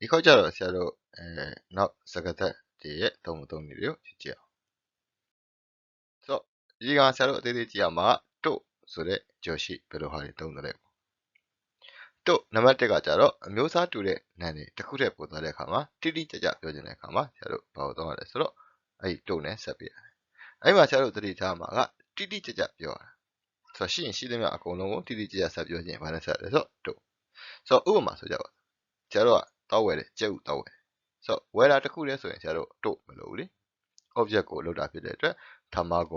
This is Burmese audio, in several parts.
ဒီခေါက်ကြတော့ဆရာတို့နောက်စကားသက်တွေရဲ့သုံးမသုံးနည်းတွေကိုကြည့်အောင်ဆိုတော့ဒီကဆရာတို့အသေးသေးကြည့်ရမှာတို့ဆိုတဲ့ကြော်ရှိဘယ်လိုဟာတွေသုံးတယ်လဲတို့နံပါတ်1ကကြတော့အမျိုးအစားတူတဲ့နာမ်တွေတစ်ခုတည်းပေါ်သွားတဲ့အခါမှာတိတိကျကျပြောချင်တဲ့အခါမှာဆရာတို့ဘာလို့သုံးရလဲဆိုတော့အဲ့ဒီတို့နဲ့ဆက်ပြရတယ်အဲ့မှာဆရာတို့သတိထားမှာကတိတိကျကျပြောရတာဆိုတော့ရှိရင်ရှိသမျှအကုန်လုံးကိုတိတိကျကျဆက်ပြောခြင်းဘာနဲ့ဆက်လဲဆိုတော့တို့ဆိုတော့ဥပမာဆိုကြပါဆရာတို့ကတောက်ဝယ်တယ်ကြက်ဥတောက်ဝယ်ဆိုတော့ဝယ်တာတစ်ခုတည်းဆိုရင်ဆရာတို့တို့မလို့ဘူးလေ object ကိုလောက်တာဖြစ်တဲ့အတွက်卵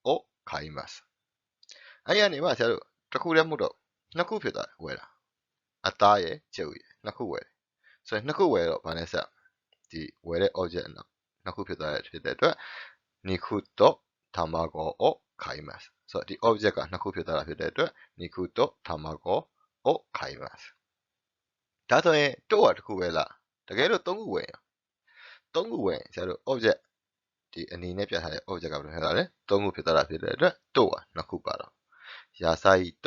を買いますအဲ့ရနေမှာဆရာတို့တစ်ခုတည်းမဟုတ်တော့နှစ်ခုဖြစ်သွားတယ်ဝယ်တာအသားရဲ့ကြက်ဥရဲ့နှစ်ခုဝယ်တယ်ဆိုရင်နှစ်ခုဝယ်တော့ဘာနဲ့ဆက်ဒီဝယ်တဲ့ object အနောက်နှစ်ခုဖြစ်သွားတဲ့ဖြစ်တဲ့အတွက်肉と卵を買いますဆိုတော့ဒီ object ကနှစ်ခုဖြစ်သွားတာဖြစ်တဲ့အတွက်肉と卵を買いますဒါဆိုရင်တို့ကတစ်ခုပဲလားတကယ်လို့သုံးခုဝယ်ရင်သုံးခုဝယ်ရင်ဆရာတို့ object ဒီအနေနဲ့ပြထားတဲ့ object ကဘယ်လိုဖြစ်သွားလဲသုံးခုဖြစ်သွားတာဖြစ်တဲ့အတွက်တို့ကနှစ်ခုပါတော့野菜と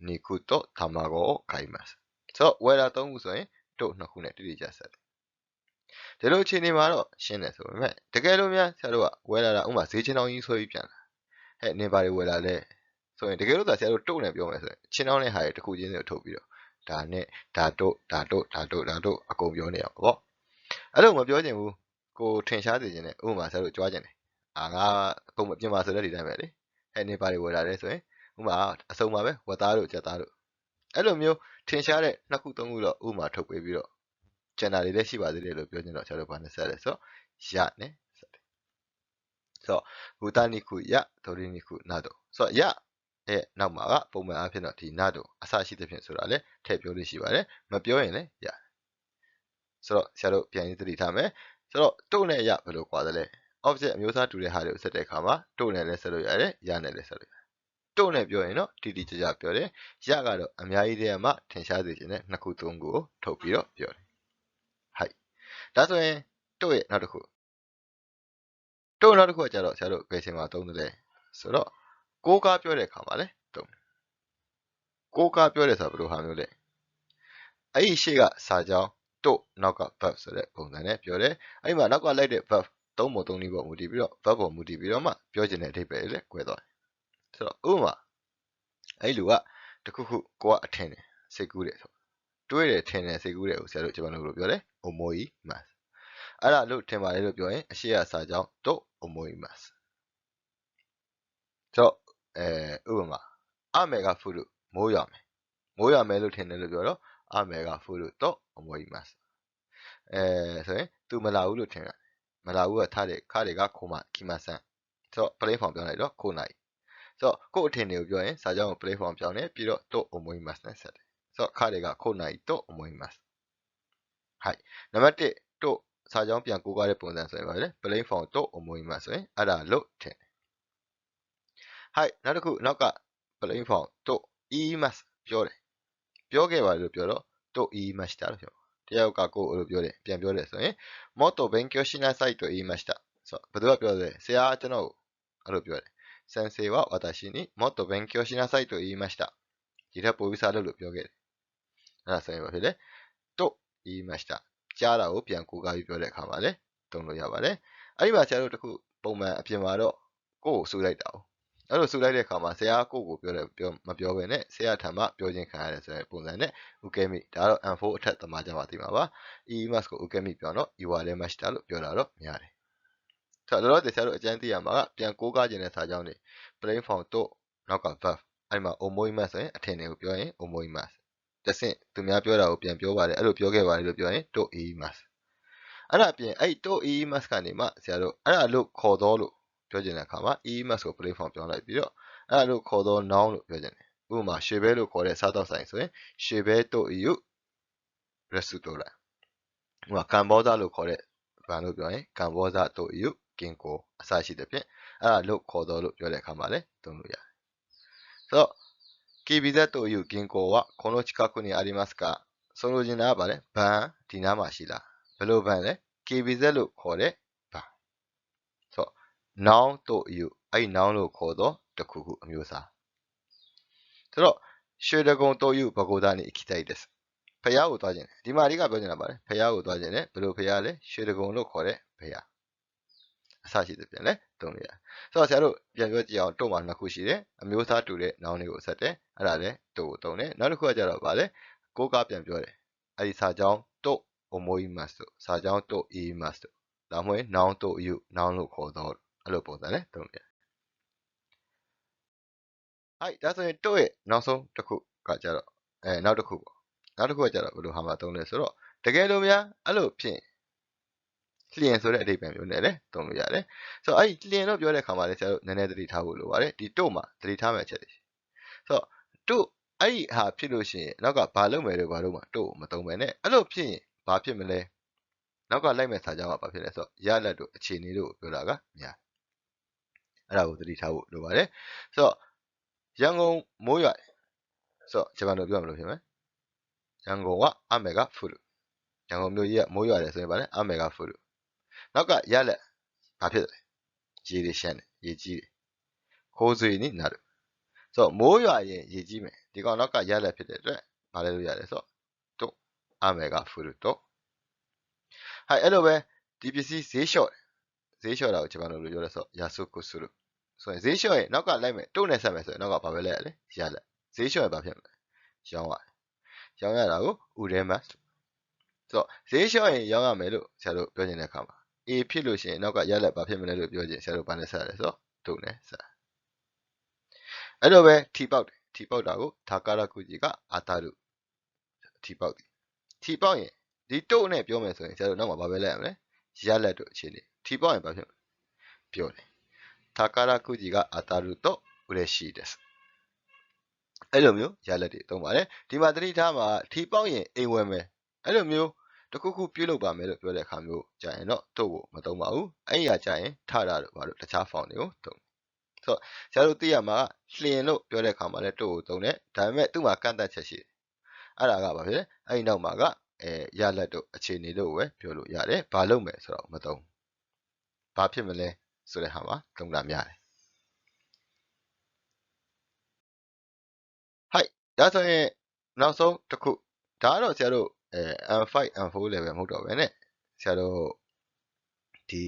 肉と卵を買いますဆိုတော့ဝယ်တာသုံးခုဆိုရင်တို့နှစ်ခုနဲ့တိတိကျဆက်တယ်ဒီလိုအခြေအနေမှာတော့ရှင်းတယ်ဆိုပေမဲ့တကယ်လို့များဆရာတို့ကဝယ်လာတာဥမာဈေးချင်းတောင်းကြီးဆွဲပြီးပြန်လာဟဲ့နေပါလေဝယ်လာလဲဆိုရင်တကယ်လို့သာဆရာတို့တို့နဲ့ပြောမယ်ဆိုရင်ချင်းတောင်းတဲ့ဟာတွေတစ်ခုချင်းစီကိုထုတ်ပြီးတော့ဒါနဲ့ဒါတို့အကုန်ပြောနေအောင်ပေါ့အဲ့လိုမပြောချင်ဘူးကိုထင်ရှားစေခြင်းနဲ့ဥပမာဆရာတို့ကြွားခြင်းတယ်ငါအကုန်မပြင်ပါဆိုတဲ့ဒီတိုင်းပဲလေဟဲ့နေပါလေဝယ်လာလဲဆိုရင်ဥပမာအစုံပါပဲဝက်သားတို့ကြက်သားတို့အဲ့လိုမျိုးထင်ရှားတဲ့နှစ်ခုသုံးခုတော့ဥပမာထုတ်ပေးပြီးတော့ကျန်တာတွေလည်းရှိပါသေးတယ်လို့ပြောချင်တော့ဆရာတို့ဘာနဲ့ဆက်လဲဆိုတော့ရနဲ့ဆက်တယ်ဆိုတော့ဘူတာနိခုရဒိုရီနိခုနာတို့ဆိုတော့ရနောက်မှာကပုံမှန်အားဖြင့်တော့ဒီနာတို့အစရှိတဲ့ဖြင့်ဆိုတာလည်းထည့်ပြောလို့ရှိပါတယ်မပြောရင်လည်းရဆိုတော့ဆရာတို့ပြန်ရေးသတိထားမယ်ဆိုတော့တို့နဲ့ရဘယ်လိုကွာတယ်လဲ object အမျိုးအစားတူတဲ့ဟာတွေကိုဆက်တဲ့အခါမှာတို့နဲ့လည်းဆက်လို့ရတယ်ရနဲ့လည်းဆက်လို့ရတယ်တို့နဲ့ပြောရင်တော့တိတိကျကျပြောတယ်ရကတော့အများကြီးတည်းကမှထင်ရှားစေခြင်းနဲ့နှစ်ခုသုံးခုကိုထုတ်ပြီးတော့ပြောတယ်ဟိုက်ဒါဆိုရင်တို့ရဲ့နောက်တစ်ခုတို့နောက်တစ်ခုကကြတော့ဆရာတို့ဘယ်ချိန်မှာသုံးတယ်လဲဆိုတော့ကိုးကားပြောတဲ့အခါမှာလဲသုံးတယ်ကိုးကားပြောတယ်ဆိုတာဘယ်လိုဟာမျိုးလဲအဲ့ဒီရှေ့ကစာကြောင်းတို့နောက်က verb ဆိုတဲ့ပုံစံနဲ့ပြောတယ်အဲ့ဒီမှာနောက်ကလိုက်တဲ့ verb သုံးပုံသုံးနည်းပေါ်မူတည်ပြီးတော့ verb ပေါ်မူတည်ပြီးတော့မှပြောချင်တဲ့အဓိပ္ပာယ်လေးကွဲသွားတယ်ဆိုတော့ဥပမာအဲ့လူကတခုခုကိုကအထင်တယ်စိတ်ကူးတယ်ဆိုတွေးတယ်ထင်တယ်စိတ်ကူးတယ်ကိုဆရာတို့ဂျပန်လိုပြောတယ် omoi mas အဲ့ဒါလို့ထင်ပါတယ်လို့ပြောရင်အရှိရစာကြောင်းတို့ omoi mas ဆိုတော့ဥပမာအမေကဖုလို့မိုးရမယ်လို့ထင်တယ်လို့ပြောတော့အမေကဖုလို့တော့ omoi mas ဆိုရင် तू မလာဘူးလို့ထင်တာမလာဘူးကခါတွေကခိုမခီမဆန်ဆိုတော့ plain form ပြောလိုက်တော့ခိုနိုင်ဆိုတော့ကို့အထင်တွေကိုပြောရင်စာကြောင်းကို plain form ပြောင်းတယ်ပြီးတော့တော့ omoi mas နဲ့ဆက်တယ်ဆိုတော့ခါတွေကခိုနိုင်တော့ omoi mas ဟိုက်နံပါတ်1တော့စာကြောင်းပြန်ကိုးကားတဲ့ပုံစံဆိုရင်ပါလေ plain form တော့ omoi mas ဆိုရင်အဲ့ဒါလို့ထင်တယ်ဟိုက်နောက်တစ်ခုနောက်က plain form တော့ imas ပြောခဲ့ပါလို့ပြောတော့တော့ imashita လို့ပြောတယောက်ကကိုယ်လိုပြောတယ်ပြန်ပြောတယ်ဆိုရင်もっと勉強しなさいと言いましたဆိုဘယ်သူကပြောတယ်ဆရာကျွန်တော်အဲ့လိုပြောတယ်先生は私にもっと勉強しなさいと言いましたဒီထက်ပိုပြီးစားလို့ပြောခဲ့တယ်အဲ့ဒါဆိုရင်ဘာဖြစ်လဲတော့言いましたကြားတာကိုပြန်ကိုးကားပြီးပြောတဲ့အခါမှာလည်းသုံးလို့ရပါတယ်အဲ့ဒီမှာဆရာတို့တခုပုံမှန်အပြင်မှာတော့ကိုယ်ကိုစူလိုက်တာအဲ့လိုစူလိုက်တဲ့အခါမှာဆရာကိုယ်ကိုမပြောဘဲနဲ့ဆရာထံမှပြောခြင်းခံရတယ်ဆိုတဲ့ပုံစံနဲ့ဥကဲမိဒါတော့ M4 အထက်သမားကြမှာသိမှာပါ EMAS ကိုဥကဲမိပြောတော့ URL master လို့ပြောတာတော့များတယ်ဆိုတော့လောလောဆယ်ဆရာတို့အကျဉ်းသိရမှာကပြန်ကိုးကားခြင်းတဲ့စာကြောင်းတွေ plain form တော့နောက်က verb အဲ့မှာ omoimas ဆိုရင်အထင်တွေကိုပြောရင် omoimas တဆင့်သူများပြောတာကိုပြန်ပြောပါတယ်အဲ့လိုပြောခဲ့ပါတယ်လို့ပြောရင်တော့ EMAS အဲ့ဒါပြင်အဲ့တော့ EMAS ကနေမှဆရာတို့အဲ့ဒါလို့ခေါ်တော့လို့ပြောချင်တဲ့အခါမှာ EMAS ကို plain form ပြောင်းလိုက်ပြီးတော့အဲ့ဒါလို့ခေါ်တော့ noun လို့ပြောချင်တယ်ဥပမာရွှေဘဲလို့ခေါ်တဲ့စားတော့ဆိုင်ဆိုရင်ရွှေဘဲတော့ EU restaurant ဥပမာကမ္ဘောဇလို့ခေါ်တဲ့ဘဏ်လို့ပြောရင်ကမ္ဘောဇတော့ EU ကင်ကိုအစရှိတဲ့ဖြင့်အဲ့ဒါလို့ခေါ်တော့လို့ပြောတဲ့အခါမှာလည်းသုံးလို့ရတယ်ဆိုတော့ KBZ တော့ EU ကင်ကိုကこの近くにありますかဆိုလိုချင်တာကဗါလဲဘဏ်ဒီနားမှာရှိလားဘယ်လိုဘဏ်လဲ KBZ လို့ခေါ်တဲ့ဘဏ်ဆိုတော့ noun တော့ EU အဲ့ noun လို့ခေါ်တော့တခုခုအမျိုးအစားဆိုတော့ရွှေဒဂုံတော့ EU ဘဂိုဒါに行きたいですဖျားကိုသွားခြင်းဒီမှာအဓိကပြောနေတာပါလေဖျားကိုသွားခြင်းနဲ့ဘယ်လိုဖျားလဲရွှေတကုံလို့ခေါ်တဲ့ဖျားအစရှိသဖြင့်လဲသုံးလို့ရတယ်ဆိုတော့ဆရာတို့ပြန်ပြောကြည့်အောင်တို့မှာနှစ်ခုရှိတယ်အမျိုးသားတူတဲ့နောင်တွေကိုဆက်တယ်အဲ့ဒါလဲတို့ကိုသုံးတယ်နောက်တစ်ခုကကြတော့ဗာလဲကိုကပြန်ပြောတယ်အဲ့ဒီစာကြောင်းတို့ omoimas တို့စာကြောင်းတို့ imas တို့ဒါမှမဟုတ်နောင်တို့ယူနောင်လို့ခေါ်တော့အဲ့လိုပုံစံလဲသုံးလို့ရတယ်အဲ့ဒါဆိုရင်တို့ရဲ့နောက်ဆုံးတစ်ခုကကြတော့နောက်တစ်ခုပေါ့နောက်တစ်ခုကကြတော့ဘယ်လိုဟာမှာသုံးလဲဆိုတော့တကယ်လို့များအဲ့လိုဖြစ်လျင်ဆိုတဲ့အဓိပ္ပာယ်မျိုးနဲ့လည်းသုံးလို့ရတယ်ဆိုတော့အဲ့ဒီလျင်လို့ပြောတဲ့အခါမှာလည်းဆရာတို့နည်းနည်းသတိထားဖို့လိုပါတယ်ဒီတို့မှာသတိထားမယ့်အချက်တွေဆိုတော့တို့အဲ့ဒီဟာဖြစ်လို့ရှိရင်နောက်ကဘာလုပ်မယ်လို့ဘာလို့မှတို့မသုံးပဲနဲ့အဲ့လိုဖြစ်ရင်ဘာဖြစ်မလဲနောက်ကလိုက်မဲ့စာကြောင်းကဘာဖြစ်လဲဆိုတော့ရလက်တို့အခြေအနေတို့ပြောတာကများအဲ့ဒါကိုသတိထားဖို့လိုပါတယ်ဆိုတော့ရန်ကုန်မိုးရွာဆိုတော့ဂျပန်လိုပြောမလို့ဖြစ်မယ်ရန်ကုန်ကအမေကဖူလူရန်ကုန်မြို့ကြီးကမိုးရွာတယ်ဆိုရင်ဗာလဲအမေကဖူလူနောက်ကရလက်ဘာဖြစ်လဲရေတွေရှမ်းတယ်ရေကြီးတယ်ခိုးဆွေနိနာတို့ဆိုတော့မိုးရွာရင်ရေကြီးမယ်ဒီကောင်နောက်ကရလက်ဖြစ်တဲ့အတွက်ဘာလဲလို့ရတယ်ဆိုတော့တို့အမေကဖူလူတော့ဟဲ့အဲ့လိုပဲဒီပစ္စည်းဈေးလျှော့တာကိုဂျပန်လိုပြောလဲဆိုတော့ယာဆုကုဆုလို့ဆိုရင်ဈေးလျှော့ရင်နောက်ကလိုက်မယ်တို့နဲ့ဆက်မယ်ဆိုရင်နောက်ကဘာပဲလဲရလဲရလက်ဈေးလျှော့ရင်ဘာဖြစ်မလဲရောင်းရတာကိုဥရဲမတ်ဆိုတော့ဈေးလျှော့ရင်ရောင်းရမယ်လို့ဆရာတို့ပြောနေတဲ့အခါမှာ A ဖြစ်လို့ရှိရင်နောက်ကရလက်ဘာဖြစ်မလဲလို့ပြောခြင်းဆရာတို့ဘာနဲ့ဆက်ရလဲဆိုတော့တို့နဲ့ဆက်အဲ့လိုပဲထီပေါက်တာကိုထာကာရကုကြီးကအာတာရုထီပေါက်ရင်ဒီတို့နဲ့ပြောမယ်ဆိုရင်ဆရာတို့နောက်မှာဘာပဲလဲရမလဲရလက်တို့အခြေအနေထီပေါက်ရင်ဘာဖြစ်မလဲပြောတယ်ထာကာရကုကြီးကအာတာရုတော့嬉しいですအဲ့လိုမျိုးရလက်တွေသုံးပါတယ်ဒီမှာသတိထားမှာထီပေါက်ရင်အိမ်ဝယ်မယ်အဲ့လိုမျိုးတခုခုပြုတ်လုပ်ပါမယ်လို့ပြောတဲ့အခါမျိုးကြာရင်တော့တို့ကိုမသုံးပါဘူးအဲ့ဒီဟာကြာရင်ထတာတို့ဘာလို့တခြားဖောင်တွေကိုသုံးဆိုတော့ဆရာတို့သိရမှာလျင်လို့ပြောတဲ့အခါမှာလည်းတို့ကိုသုံးတယ်ဒါပေမဲ့သူ့မှာကန့်သတ်ချက်ရှိတယ်အဲ့ဒါကဘာဖြစ်လဲအဲ့ဒီနောက်မှာကရလက်တို့အခြေအနေတို့ပဲပြောလို့ရတယ်ဘာလုပ်မယ်ဆိုတော့မသုံးဘာဖြစ်မလဲဆိုတဲ့ဟာမှာသုံးတာများတယ်ဟိုက်ဒါဆိုရင်နောက်ဆုံးတစ်ခုဒါကတော့ဆရာတို့M5 M4 level မဟုတ်တော့ဘဲနဲ့ဆရာတို့ဒီ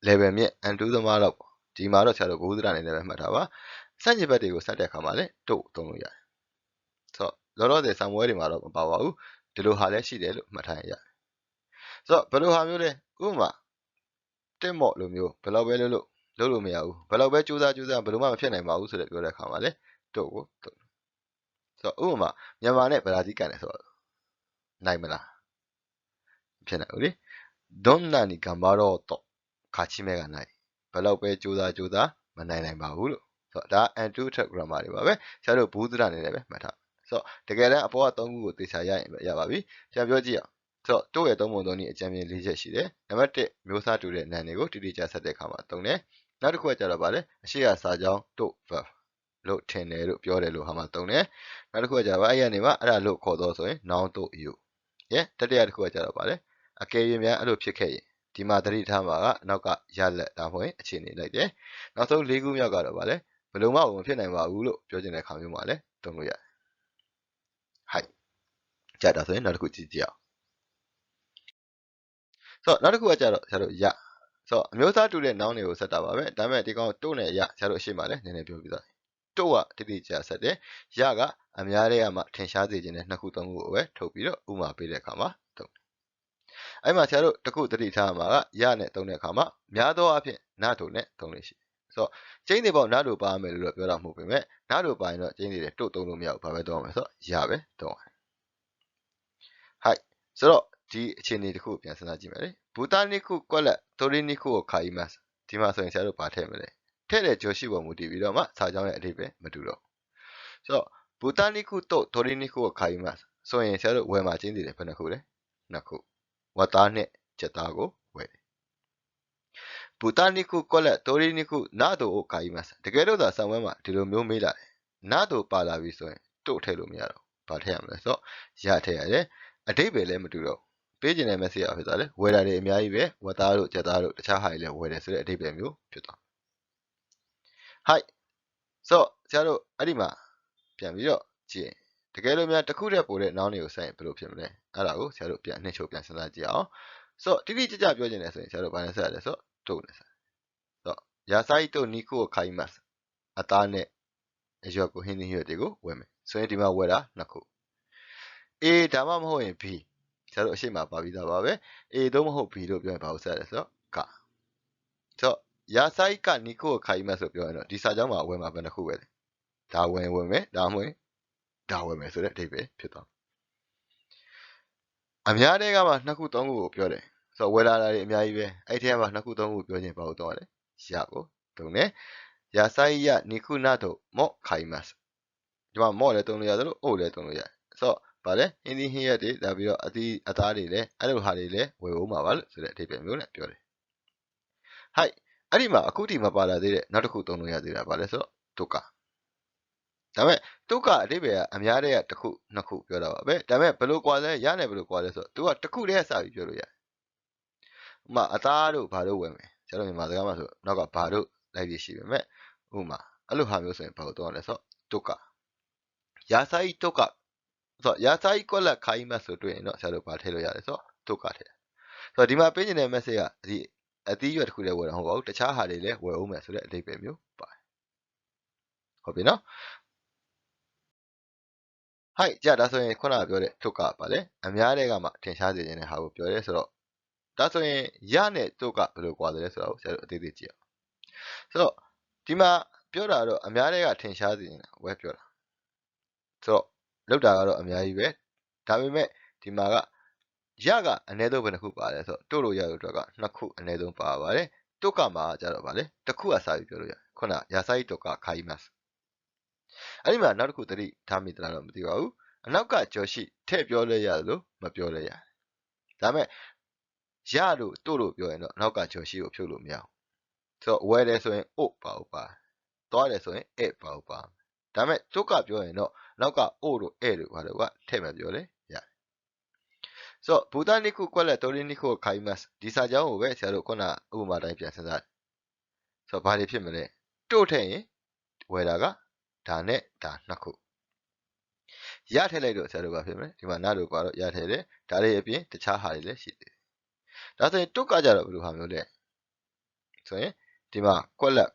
level မြင့် N2 သမားတော့ဒီမှာတော့ဆရာတို့ဘုဒ္ဓအနေနဲ့ပဲမှတ်ထားပါစန့်ကျင်ဘက်တွေကိုစက်တဲ့အခါမှာလည်းတို့သုံးလို့ရတယ်ဆိုတော့လောလောဆယ်ဆံပွဲတွေမှာတော့မပါပါဘူးဒီလိုဟာလည်းရှိတယ်လို့မှတ်ထားရင်ရတယ်ဆိုတော့ဘယ်လိုဟာမျိုးလဲဥပမာတက်မော့လိုမျိုးဘယ်လောက်ပဲလုပ်လို့မရဘူးဘယ်လောက်ပဲကြိုးစားဘယ်လိုမှမဖြစ်နိုင်ပါဘူးဆိုတဲ့ပြောတဲ့အခါမှာလည်းတို့ကိုသုံးဆိုတော့ဥပမာမြန်မာနဲ့ဗရာဇီးကန်တယ်ဆိုတော့နိုင်မလားဖြစ်နိုင်ဘူးလေどんなに頑張ろうと勝ち目がないဘယ်လောက်ပဲကြိုးစားမနိုင်ပါဘူးလို့ဆိုတော့ဒါ N2 ထက် grammar တွေပါပဲဆရာတို့ဘူးသရအနေနဲ့ပဲမှတ်ထားဆိုတော့တကယ်တမ်းအပေါ်က3ခုကိုသေချာရရင်ပဲရပါပြီပြန်ပြောကြည့်အောင်ဆိုတော့တို့ရဲ့3ပုံ3နည်းအကြံဉာဏ်4ချက်ရှိတယ်နံပါတ်1မျိုးစားတူတဲ့နာမ်တွေကိုတိတိကျဆက်တဲ့အခါမှာသုံးတယ်နောက်တစ်ခုကကြတော့ဗာလဲအရှိရစာကြောင်းတို့ verb လို့ထင်တယ်လို့ပြောတယ်လို့ဟာမှာသုံးတယ်နောက်တစ်ခုကကြတော့ဗာအဲ့ရနေမှာအဲ့ဒါလို့ခေါ်တော့ဆိုရင် noun တို့ you တတိယတစ်ခုကကြတော့ဗာလဲအကယ်၍များအဲ့လိုဖြစ်ခဲ့ရင်ဒီမှာသတိထားမှာကနောက်ကရလက်ဒါမှမဟုတ်အခြေအနေလိုက်တယ်နောက်ဆုံး၄ခုမြောက်ကတော့ဗာလဲဘယ်လိုမှမဖြစ်နိုင်ပါဘူးလို့ပြောချင်တဲ့ခါမျိုးမှာလဲသုံးလို့ရတယ်ဟိုက်ကြတာဆိုရင်နောက်တစ်ခုကြည့်ကြအောင်ဆိုတော့နောက်တစ်ခုကကြတော့ဆရာတို့ရဆိုတော့အမျိုးသားတူတဲ့ noun တွေကိုဆက်တာပါပဲဒါပေမဲ့ဒီကောင်တို့နဲ့ရဆရာတို့အရှိမှလဲနည်းနည်းပြောပြသွားတို့ကတိတိကျဆက်တယ်ရကအများတွေကမှထင်ရှားစေခြင်းနဲ့နှစ်ခုသုံးခုကိုပဲထုတ်ပြီးတော့ဥမာပေးတဲ့အခါမှာသုံးအဲ့မှာဆရာတို့တခုသတိထားမှာကရနဲ့သုံးတဲ့အခါမှာများသောအားဖြင့်နာတို့နဲ့သုံးလို့ရှိဆိုတော့ကျင်းတွေပေါ့နာတို့ပါမယ်လို့တော့ပြောတာမဟုတ်ပေမဲ့နာတို့ပါရင်တော့ကျင်းတွေတို့သုံးလို့မရဘူးဘာပဲသုံးရမလဲဆိုတော့ရပဲသုံးရတယ်ဟိုက်ဆိုတော့ဒီအခြေအနေတခုပြန်စဉ်းစားကြည့်မယ်လေဘူတာနိခုကွက်လက်တိုရီနိခုကိုခါကြီးမတ်ဒီမှာဆိုရင်ဆရာတို့ပါထည့်မလဲထည့်တဲ့ဂျိုရှိပေါ်မူတည်ပြီးတော့မှစာကြောင်းရဲ့အဓိပ္ပာယ်မတူတော့ဆိုတော့ဘူတာနိခုတို့တိုရီနိခုကိုခါကြီးမတ်ဆိုရင်ဆရာတို့ဝယ်မှာကျင်းတွေဘယ်နှခုလဲနှစ်ခုဝတ်သားနဲ့ချက်သားကိုဝယ်တယ်ဘူတာနိခုကွက်လက်တိုရီနိခုနာတို့ကိုခါကြီးမတ်တကယ်လို့သာဆံပွဲမှာဒီလိုမျိုးမေးလာတယ်နာတို့ပါလာပြီဆိုရင်တို့ထည့်လို့မရတော့ဘာထည့်ရမလဲဆိုတော့ရထည့်ရတယ်အဓိပ္ပာယ်လည်းမတူတော့ပေးခြင်းတဲ့ message ဖြစ်သွားတယ်ဝယ်တာတွေအများကြီးပဲဝတ်သားတို့ချက်သားတို့တခြားဟာတွေလည်းဝယ်တယ်ဆိုတဲ့အဓိပ္ပာယ်မျိုးဖြစ်သွားဟိုက်ဆိုဆရာတို့အဲ့ဒီမှာပြန်ပြီးတော့ကြည့် တကယ်လို့များတစ်ခုတည်းပိုတဲ့နောင်တွေကိုစိုက်ရင်ဘယ်လိုဖြစ်မလဲအဲ့ဒါကိုဆရာတို့ပြန်နှိမ့်ချုပ်ပြန်စဉ်းစားကြည့်အောင်ဆိုတော့တိတိကျကျပြောချင်တယ်ဆိုရင်ဆရာတို့ဘာနဲ့ဆက်ရလဲဆိုတော့တို့နဲ့ဆက်ဆိုတော့ယာစာယီတို့နီကိုခိုင်းမတ်အသားနဲ့အရွက်ကိုဟင်းသီးရွက်တွေကိုဝယ်မယ်ဆိုရင်ဒီမှာဝယ်တာနှစ်ခု A ဒါမှမဟုတ်ရင် B ဆရာတို့အရှိမပါပြီးသားပါပဲ A တော့မဟုတ် B လို့ပြောရင်ဘာကိုဆက်ရလဲဆိုတော့ကဆိုတော့ယာစာယီကနီကိုခိုင်းမတ်ဆိုပြောရင်တော့ဒီစာကြောင်းမှာဝယ်မှာဘယ်နှခုပဲလဲဒါဝယ်မယ်ဒါမှမဟုတ်ဒါဝယ်မယ်ဆိုတဲ့အဓိပ္ပာယ်ဖြစ်သွားအများတဲ့ကမှနှစ်ခုသုံးခုကိုပြောတယ်ဆိုတော့ဝယ်လာတာတွေအများကြီးပဲအဲ့ထဲမှာနှစ်ခုသုံးခုပြောခြင်းဘာလို့တော့လဲရကိုတုံးနဲ့ယာစာယီယနီခုနာတို့မော့ခိုင်းမတ်ဒီမှာမော့လည်းတုံးလို့ရတယ်လို့အို့လည်းတုံးလို့ရတယ်ဆိုတော့ဗာလဲဟင်းသီးဟင်းရက်တွေဒါပြီးတော့အသားတွေလည်းအဲ့လိုဟာတွေလည်းဝယ်ဖို့မှာပါလို့ဆိုတဲ့အဓိပ္ပာယ်မျိုးနဲ့ပြောတယ်ဟိုက်အဲ့ဒီမှာအခုထိမပါလာသေးတဲ့နောက်တစ်ခုသုံးလို့ရသေးတာဗာလဲဆိုတော့ဒုက္ခဒါပေမဲ့ဒုက္ခအဓိပ္ပာယ်ကအများတဲ့ကတစ်ခုနှစ်ခုပြောတာပါပဲဒါပေမဲ့ဘယ်လိုကွာလဲရနေဘယ်လိုကွာလဲဆိုတော့ तू ကတစ်ခုတည်းစပြီးပြောလို့ရတယ်ဥမာအသားတို့ဘာတို့ဝယ်မယ်ကျတော့မြန်မာစကားမှာဆိုနောက်ကဘာတို့လိုက်ပြီးရှိပေမဲ့ဥမာအဲ့လိုဟာမျိုးဆိုရင်ဘာလို့တော့လဲဆိုတော့ဒုက္ခယာစာယီဒုက္ခဆိုတော့ယာစာယီကွက်လက်ခိုင်းမှဆိုတွေ့ရင်တော့ဆရာတို့ဘာထည့်လို့ရလဲဆိုတော့ဒုက္ခထည့်ဆိုတော့ဒီမှာပေးနေတဲ့ message ကဒီအသီးရွက်တစ်ခုတည်းဝယ်တာမဟုတ်ပါဘူးတခြားဟာတွေလည်းဝယ်အောင်မယ်ဆိုတဲ့အဓိပ္ပာယ်မျိုးပါတယ်ဟုတ်ပြီနော်ဟိုက်ကြဒါဆိုရင်ခုနကပြောတဲ့ဒုက္ခပါလေအများတဲ့ကမှထင်ရှားစေခြင်းတဲ့ဟာကိုပြောရဲဆိုတော့ဒါဆိုရင်ရနဲ့ဒုက္ခဘယ်လိုကွာတယ်လဲဆိုတော့ဆရာတို့အသေးသေးကြည့်အောင်ဆိုတော့ဒီမှာပြောတာတော့အများတဲ့ကထင်ရှားစေခြင်းဝဲပြောတာဆိုတော့လောက်တာကတော့အများကြီးပဲဒါပေမဲ့ဒီမှာကရကအနည်းဆုံးဘယ်နှခုပါလဲဆိုတော့တို့လို့ရလို့အတွက်ကနှစ်ခုအနည်းဆုံးပါပါတယ်ဒုက္ခမှာကြတော့ဗာလေတစ်ခုအစားပြီးပြောလို့ရခုနယာစာယီဒုက္ခခိုင်းမတ်အဲ့ဒီမှာနောက်တစ်ခုသတိထားမိသလားတော့မသိပါဘူးအနောက်ကကြော်ရှိထည့်ပြောလဲရတယ်လို့မပြောလဲရတယ်ဒါပေမဲ့ရလို့တို့လို့ပြောရင်တော့နောက်ကကြော်ရှိကိုဖြုတ်လို့မရဘူးဆိုတော့ဝယ်တယ်ဆိုရင်အို့ပါဦးပါသွားတယ်ဆိုရင်အဲ့ပါဦးပါဒါပေမဲ့ဒုက္ခပြောရင်တော့နောက်ကအို့တို့အဲ့တို့ဘာလို့ကထည့်မပြောလဲရတယ်ဆိုတော့ဘူတနိခုကွက်လက်တိုရင်းနိခုခိုင်းမတ်ဒီစာကြောင်းကိုပဲဆရာတို့ခုနဥပမာတိုင်းပြန်စဉ်းစားဆိုတော့ဘာတွေဖြစ်မလဲတို့ထည့်ရင်ဝယ်တာကဒါနဲ့ဒါနှစ်ခုရထည့်လိုက်တော့ဆရာတို့ဘာဖြစ်မလဲဒီမှာနားတို့ကတော့ရထည့်တယ်ဒါတွေအပြင်တခြားဟာတွေလည်းရှိသေးတယ်ဒါဆိုရင်တုတ်ကကြတော့ဘယ်လိုဟာမျိုးလဲဆိုရင်ဒီမှာကွက်လက်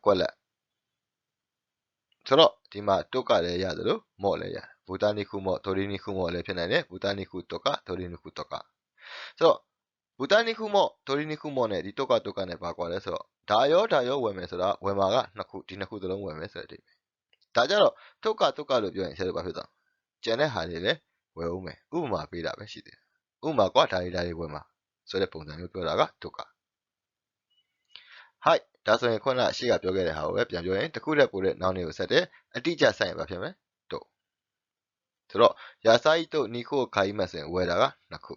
ဆိုတော့ဒီမှာတုတ်ကလည်းရတယ်လို့မော့လည်းရတယ်ဘူတာနိခုမော့ဒိုရီနိခုမော့လည်းဖြစ်နိုင်တယ်ဘူတာနိခုတုတ်ကဒိုရီနိခုတုတ်ကဆိုတော့ဘူတာနိခုမော့ဒိုရီနိခုမော့နဲ့ဒီတုတ်ကနဲ့ဘာကွာလဲဆိုတော့ဒါရောဝယ်မယ်ဆိုတာဝယ်မှာကနှစ်ခုဒီနှစ်ခုသလုံးဝယ်မယ်ဆိုတဲ့အဓိပ္ပာယ်ဒါကြတော့တုတ်ကလို့ပြောရင်ဆရာတို့ဘာဖြစ်သွားကျန်တဲ့ဟာတွေလည်းဝယ်ဦးမယ်ဥပမာပေးတာပဲရှိသေးတယ်ဥပမာကွာဒါတွေဝယ်မှာဆိုတဲ့ပုံစံမျိုးပြောတာကတုတ်ကဟိုက်ဒါဆိုရင်ခုနရှေ့ကပြောခဲ့တဲ့ဟာကိုပဲပြန်ပြောရင်တစ်ခုတည်းပိုတဲ့နောင်တွေကိုဆက်တယ်အတိအကျဆက်ရင်ဘာဖြစ်မလဲတို့ဆိုတော့ယာစာယီတို့နီခိုခိုင်းမတ်ဆိုရင်ဝယ်တာကနှစ်ခု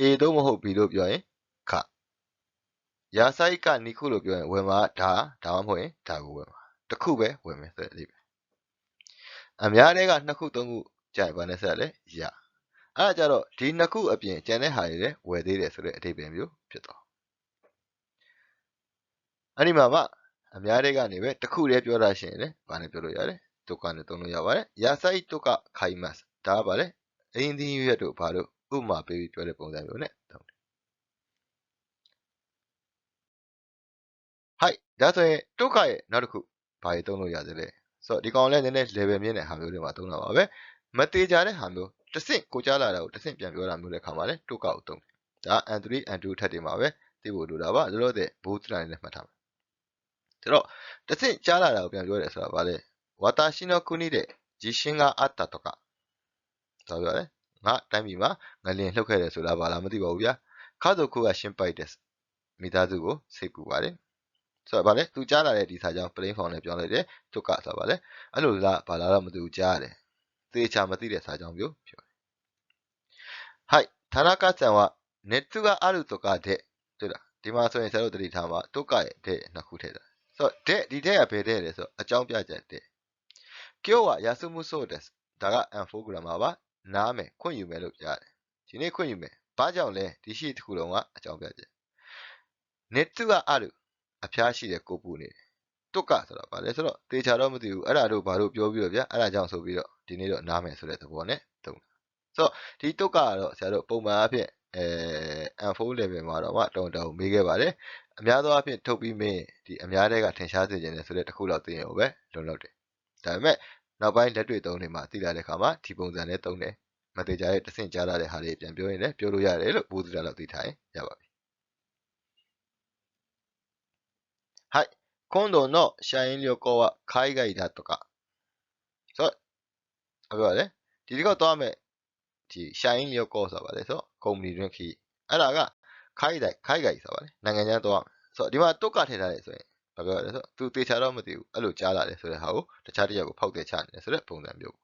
A တို့မဟုတ် B လို့ပြောရင်ခယာစာယီကနီခိုလို့ပြောရင်ဝယ်မှာဒါမှမဟုတ်ရင်ဒါကိုဝယ်မှာတစ်ခုပဲဝယ်မယ်ဆိုတဲ့အဓိပ္ပာယ်အများတဲ့ကနှစ်ခုသုံးခုကြာရင်ဘာနဲ့ဆက်လဲရအဲ့ဒါကြတော့ဒီနှစ်ခုအပြင်ကျန်တဲ့ဟာတွေလည်းဝယ်သေးတယ်ဆိုတဲ့အဓိပ္ပာယ်မျိုးဖြစ်သွားအဲ့ဒီမှာမှအများတဲ့ကနေပဲတစ်ခုတည်းပြောတာရှင်လေဘာနဲ့ပြောလို့ရတယ်ဒုက္ခနဲ့သုံးလို့ရပါတယ်ယာစာယီဒုက္ခခိုင်းမတ်ဒါကဘာလဲအင်းသီးရွက်တို့ဘာလို့ဥပမာပေးပြီးပြောတဲ့ပုံစံမျိုးနဲ့သုံးတယ်ဟိုက်ဒါဆိုရင်ဒုက္ခရဲ့နောက်တစ်ခုဘာတွေသုံးလို့ရသေးလဲဆိုတော့ဒီကောင်လည်းနည်းနည်း level မြင့်တဲ့ဟာမျိုးတွေမှာသုံးတာပါပဲမသေးကြတဲ့ဟာမျိုးတစ်ဆင့်ကိုကြားလာတာကိုတစ်ဆင့်ပြန်ပြောတာမျိုးတဲ့ခါမှာလဲဒုက္ခကိုသုံးတယ်ဒါ N3 N2 ထက်တွေမှာပဲသိဖို့လိုတာပါလောလောဆယ်ဘိုးစတိုင်းနဲ့မှတ်ထားမယ်ဆိုတော့တစ်ဆင့်ကြားလာတာကိုပြန်ပြောတယ်ဆိုတာဗာလဲဝါတာရှိနောကုနိတဲ့ဂျီရှင်ကအတ္တတော့ကဆိုပြောတယ်ငါတိုင်းပြည်မှာငလင်လှုပ်ခဲ့တယ်ဆိုတာဗာလားမသိပါဘူးဗျာခါဆိုခုကရှင်းပိုက်တယ်မိသားစုကိုစိတ်ပူပါတယ်ဆိုတော့ဗာလဲသူကြားလာတဲ့ဒီစာကြောင်း plain form နဲ့ပြောလိုက်တယ်ဒုက္ခဆိုဗာလဲအဲ့လိုလားဗာလားတော့မသိဘူးကြားရတယ်သေချာမသိတဲ့စာကြောင်းမျိုးပြောတယ်ဟိုက်ဌာနကဆန်ဝネットがあるとかでတွေ့လားဒီမှာဆိုရင်ဆရာတို့တတိထားမှာဒုက္ခရဲ့တဲ့နှစ်ခုထည့်တာဆိုတော့ဒီတဲ့ကဘယ်တဲ့လဲဆိုတော့အကြောင်းပြချက်တဲ့今日は休むそうですဒါက N4 grammar ပါနားမယ်ခွင့်ယူမယ်လို့ကြားတယ်ဒီနေ့ခွင့်ယူမယ်ဘာကြောင့်လဲဒီရှိတစ်ခုလုံးကအကြောင်းပြချက်ネットがあるအဖျားရှိတယ်ကိုပူနေတယ်တုတ်ကဆိုတော့ဗာလဲဆိုတော့တေချာတော့မသိဘူးအဲ့ဒါတို့ဘာလို့ပြောပြီးတော့ဗျာအဲ့ဒါကြောင့်ဆိုပြီးတော့ဒီ ဒီနေ့တော့နားမယ်ဆိုတဲ့သဘောနဲ့သုံးတာဆိုတော့ဒီတုတ်ကတော့ဆရာတို့ပုံမှန်အဖြစ်M4 level မှာတော့တောင်းတမေးခဲ့ပါတယ်အများသောအားဖြင့်ထုတ်ပြီးမင်းဒီအများတွေကထင်ရှားစေခြင်းနဲ့ဆိုတဲ့တစ်ခုလောက်သိရင်ပဲလုံလောက်တယ်ဒါပေမဲ့နောက်ပိုင်းလက်တွေ့သုံးနေမှာသိလာတဲ့အခါမှာဒီပုံစံနဲ့သုံးတယ်မသေးကြရဲ့တဆင့်ကြားလာတဲ့ဟာတွေပြန်ပြောရင်လည်းပြောလို့ရတယ်လို့ဘိုးစရာလောက်သိထားရင်ရပါပြီはい今度の社員旅行は海外だとかそうပြောရတယ်ဒီတစ်ခေါက်သွားမယ်ဒီ社員旅行ဆိုတာပါလေဆိုကုမ္ပဏီတွင်ခီးအဲ့ဒါကခိုင်ခိုင်ဆိုတာပါလေနိုင်ငံခြားသွားဆိုတော့ဒီမှာတုတ်ကထည့်ထားတယ်ဆိုရင်ဘာပြောရလဲဆိုတော့သူတေချာတော့မသိဘူးအဲ့လိုကြားလာတယ်ဆိုတဲ့ဟာကိုတခြားတစ်ယောက်ကိုဖောက်တယ်ချနေတယ်ဆိုတဲ့ပုံစံမျိုး